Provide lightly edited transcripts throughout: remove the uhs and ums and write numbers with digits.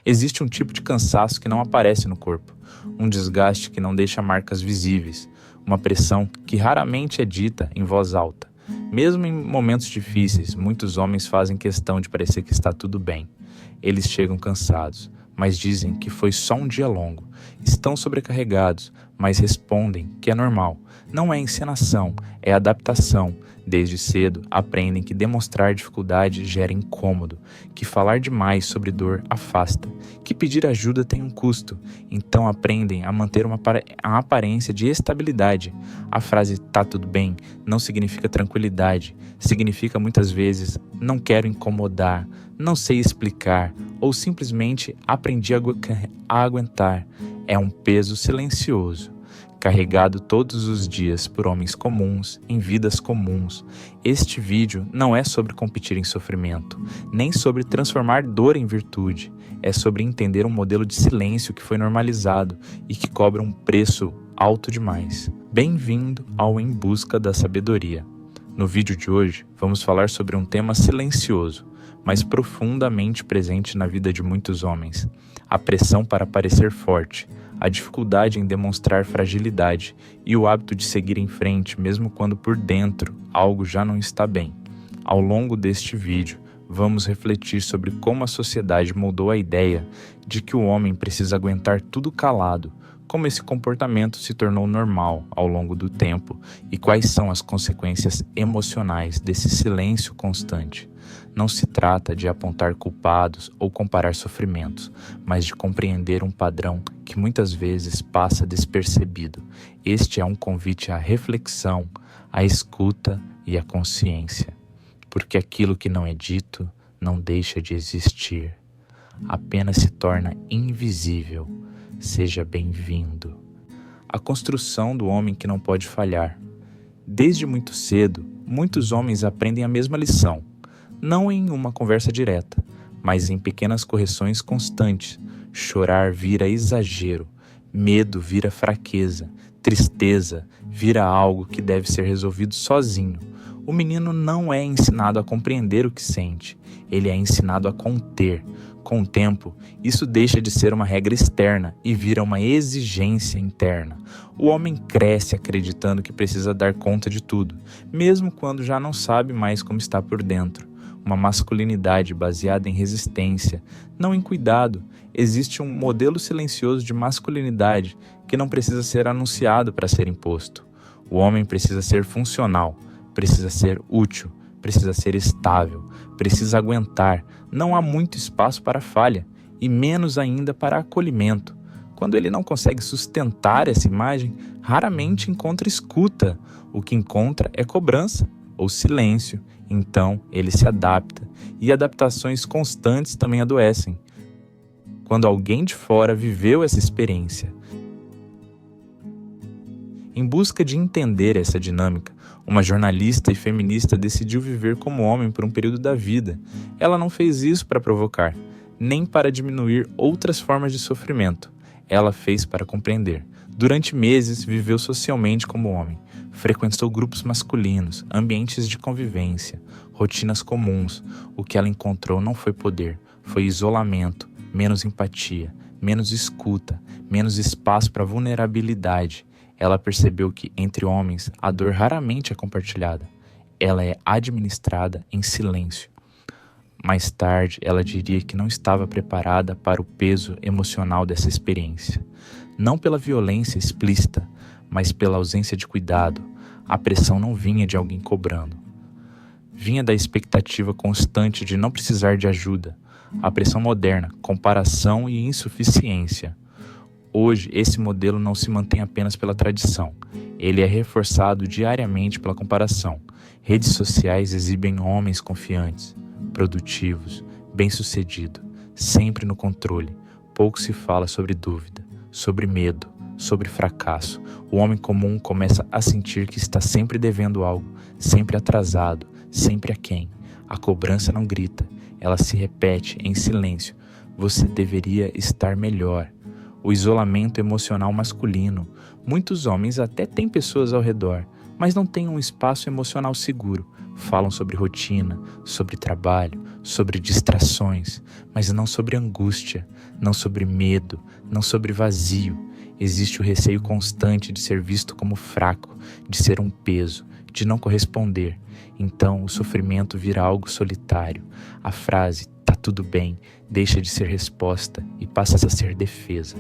Existe um tipo de cansaço que não aparece no corpo, um desgaste que não deixa marcas visíveis, uma pressão que raramente é dita em voz alta. Mesmo em momentos difíceis, muitos homens fazem questão de parecer que está tudo bem. Eles chegam cansados, mas dizem que foi só um dia longo. Estão sobrecarregados, mas respondem que é normal. Não é encenação, é adaptação. Desde cedo, aprendem que demonstrar dificuldade gera incômodo, que falar demais sobre dor afasta, que pedir ajuda tem um custo. Então aprendem a manter uma aparência de estabilidade. A frase "tá tudo bem" não significa tranquilidade, significa muitas vezes "não quero incomodar", "não sei explicar" ou simplesmente "aprendi a aguentar". É um peso silencioso, carregado todos os dias por homens comuns, em vidas comuns. Este vídeo não é sobre competir em sofrimento, nem sobre transformar dor em virtude. É sobre entender um modelo de silêncio que foi normalizado e que cobra um preço alto demais. Bem-vindo ao Em Busca da Sabedoria. No vídeo de hoje, vamos falar sobre um tema silencioso, mas profundamente presente na vida de muitos homens: a pressão para parecer forte, a dificuldade em demonstrar fragilidade e o hábito de seguir em frente mesmo quando por dentro algo já não está bem. Ao longo deste vídeo, vamos refletir sobre como a sociedade moldou a ideia de que o homem precisa aguentar tudo calado, como esse comportamento se tornou normal ao longo do tempo e quais são as consequências emocionais desse silêncio constante. Não se trata de apontar culpados ou comparar sofrimentos, mas de compreender um padrão que muitas vezes passa despercebido. Este é um convite à reflexão, à escuta e à consciência. Porque aquilo que não é dito não deixa de existir, apenas se torna invisível. Seja bem-vindo. A construção do homem que não pode falhar. Desde muito cedo, muitos homens aprendem a mesma lição, não em uma conversa direta, mas em pequenas correções constantes. Chorar vira exagero, medo vira fraqueza, tristeza vira algo que deve ser resolvido sozinho. O menino não é ensinado a compreender o que sente, ele é ensinado a conter. Com o tempo, isso deixa de ser uma regra externa e vira uma exigência interna. O homem cresce acreditando que precisa dar conta de tudo, mesmo quando já não sabe mais como está por dentro. Uma masculinidade baseada em resistência, não em cuidado. Existe um modelo silencioso de masculinidade que não precisa ser anunciado para ser imposto. O homem precisa ser funcional, precisa ser útil, precisa ser estável, precisa aguentar. Não há muito espaço para falha e menos ainda para acolhimento. Quando ele não consegue sustentar essa imagem, raramente encontra escuta. O que encontra é cobrança ou silêncio. Então ele se adapta, e adaptações constantes também adoecem. Quando alguém de fora viveu essa experiência. Em busca de entender essa dinâmica, uma jornalista e feminista decidiu viver como homem por um período da vida. Ela não fez isso para provocar, nem para diminuir outras formas de sofrimento. Ela fez para compreender. Durante meses, viveu socialmente como homem. Frequentou grupos masculinos, ambientes de convivência, rotinas comuns. O que ela encontrou não foi poder, foi isolamento, menos empatia, menos escuta, menos espaço para vulnerabilidade. Ela percebeu que, entre homens, a dor raramente é compartilhada. Ela é administrada em silêncio. Mais tarde, ela diria que não estava preparada para o peso emocional dessa experiência. Não pela violência explícita, mas pela ausência de cuidado. A pressão não vinha de alguém cobrando. Vinha da expectativa constante de não precisar de ajuda. A pressão moderna, comparação e insuficiência. Hoje, esse modelo não se mantém apenas pela tradição. Ele é reforçado diariamente pela comparação. Redes sociais exibem homens confiantes, produtivos, bem-sucedidos, sempre no controle. Pouco se fala sobre dúvida, sobre medo, sobre fracasso. O homem comum começa a sentir que está sempre devendo algo, sempre atrasado, sempre aquém. A cobrança não grita, ela se repete em silêncio. Você deveria estar melhor. O isolamento emocional masculino. Muitos homens até têm pessoas ao redor, mas não têm um espaço emocional seguro. Falam sobre rotina, sobre trabalho, sobre distrações, mas não sobre angústia, não sobre medo, não sobre vazio. Existe o receio constante de ser visto como fraco, de ser um peso, de não corresponder. Então o sofrimento vira algo solitário. A frase "tá tudo bem" deixa de ser resposta e passa a ser defesa.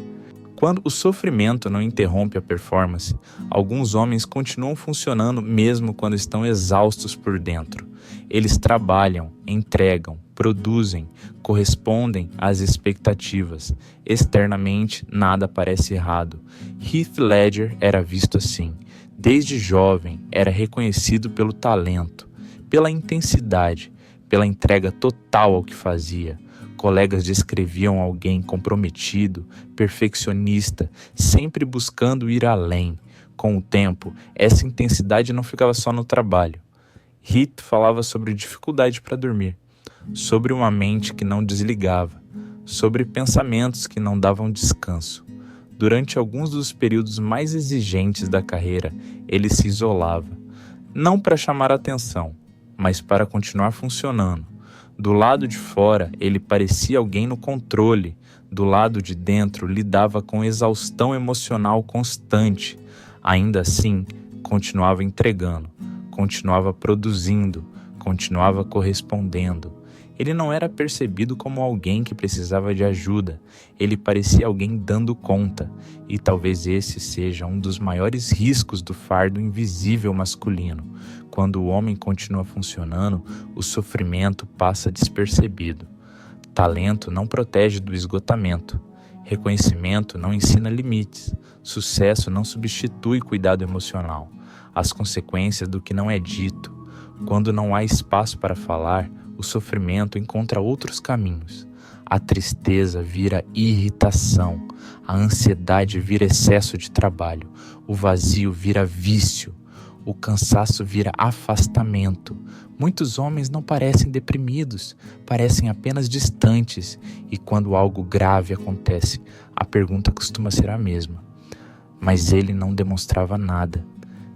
Quando o sofrimento não interrompe a performance, alguns homens continuam funcionando mesmo quando estão exaustos por dentro. Eles trabalham, entregam, produzem, correspondem às expectativas. Externamente, nada parece errado. Heath Ledger era visto assim. Desde jovem, era reconhecido pelo talento, pela intensidade, pela entrega total ao que fazia. Colegas descreviam alguém comprometido, perfeccionista, sempre buscando ir além. Com o tempo, essa intensidade não ficava só no trabalho. Heath falava sobre dificuldade para dormir, sobre uma mente que não desligava, sobre pensamentos que não davam descanso. Durante alguns dos períodos mais exigentes da carreira, ele se isolava, não para chamar atenção, mas para continuar funcionando. Do lado de fora, ele parecia alguém no controle. Do lado de dentro, lidava com exaustão emocional constante. Ainda assim, continuava entregando, continuava produzindo, continuava correspondendo. Ele não era percebido como alguém que precisava de ajuda. Ele parecia alguém dando conta. E talvez esse seja um dos maiores riscos do fardo invisível masculino. Quando o homem continua funcionando, o sofrimento passa despercebido. Talento não protege do esgotamento. Reconhecimento não ensina limites. Sucesso não substitui cuidado emocional. As consequências do que não é dito. Quando não há espaço para falar, o sofrimento encontra outros caminhos. A tristeza vira irritação. A ansiedade vira excesso de trabalho. O vazio vira vício. O cansaço vira afastamento. Muitos homens não parecem deprimidos, parecem apenas distantes. E quando algo grave acontece, a pergunta costuma ser a mesma. Mas ele não demonstrava nada.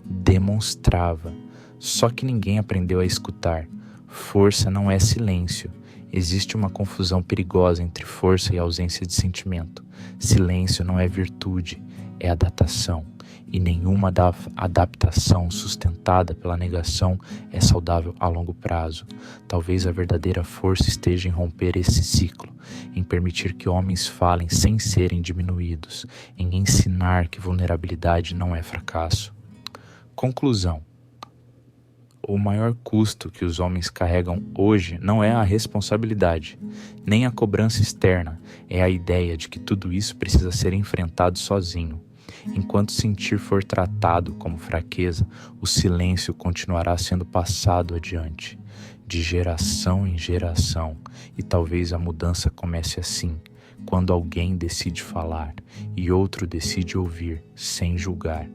Demonstrava. Só que ninguém aprendeu a escutar. Força não é silêncio. Existe uma confusão perigosa entre força e ausência de sentimento. Silêncio não é virtude, é adaptação. E nenhuma adaptação sustentada pela negação é saudável a longo prazo. Talvez a verdadeira força esteja em romper esse ciclo, em permitir que homens falem sem serem diminuídos, em ensinar que vulnerabilidade não é fracasso. Conclusão. O maior custo que os homens carregam hoje não é a responsabilidade, nem a cobrança externa, é a ideia de que tudo isso precisa ser enfrentado sozinho. Enquanto sentir for tratado como fraqueza, o silêncio continuará sendo passado adiante, de geração em geração, e talvez a mudança comece assim, quando alguém decide falar e outro decide ouvir sem julgar.